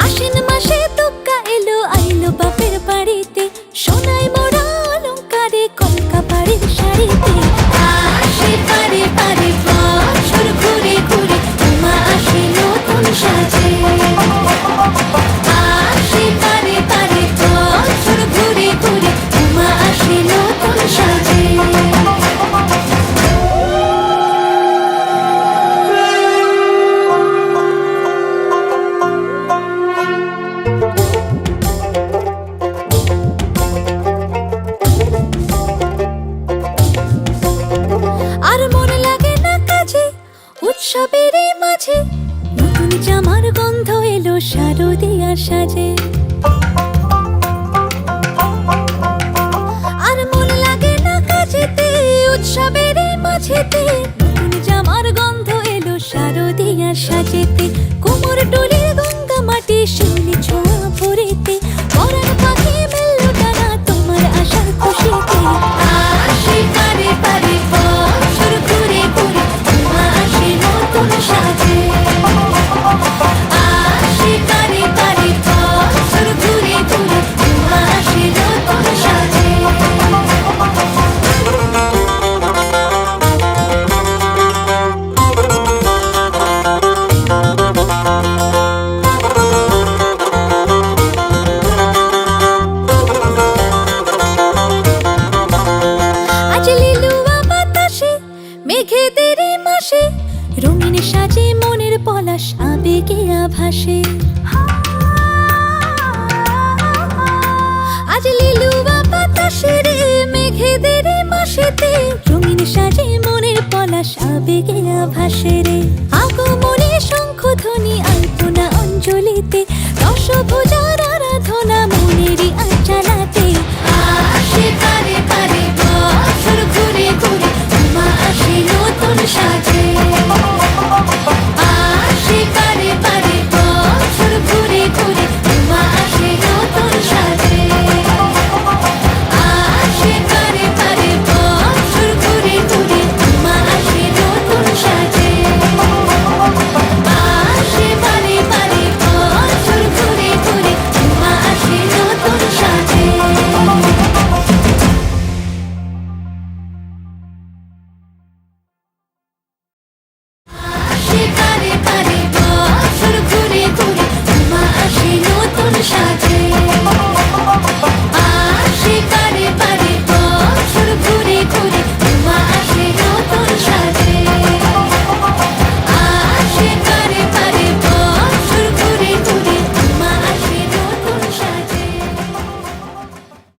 আশ্বিন মাসে দুগ্গা এলো আইলো বাপের বাড়িতে, সোনায় মোড়া অলংকারে কলকা বাড়ির শাড়িতে। আসে পারে পারে বছর ঘুরে ঘুরে, উমা আসে নতুন সাজে। আসে পারে পারে বছর ঘুরে ঘুরে, উমা আসে নতুন সাজে। আর মন লাগে না কাজে উৎসবের মাঝে, নতুন জামার গন্ধ এলো শারদিয়ার সাজে। আর মন লাগে না কাজেতে উৎসবের মাঝেতে, নতুন জামার গন্ধ এলো শারদিয়ার সাজেতে। কোমর ডোলে গঙ্গা মাটি শিউলি ছোঁয়া ভরিতে, পরাণ পাখি মেললো ডানা তোমার আশার খুশিতে। আসে পারে পারে বছর ঘুরে ঘুরে, উমা আসে নতুন সাজে। আসে পারে পারে বছর ঘুরে ঘুরে, উমা আসে নতুন সাজে। আজ লিলুয়া বাতাসে মেঘেদের মাসে, রঙিন সাজে মনের পলাশ আবেগে আভাসে। আজ লিলুয়া বাতাসে রে মেঘেদের মাসেতে, রঙিন সাজে মনের পলাশ আবেগে আভাসে রে।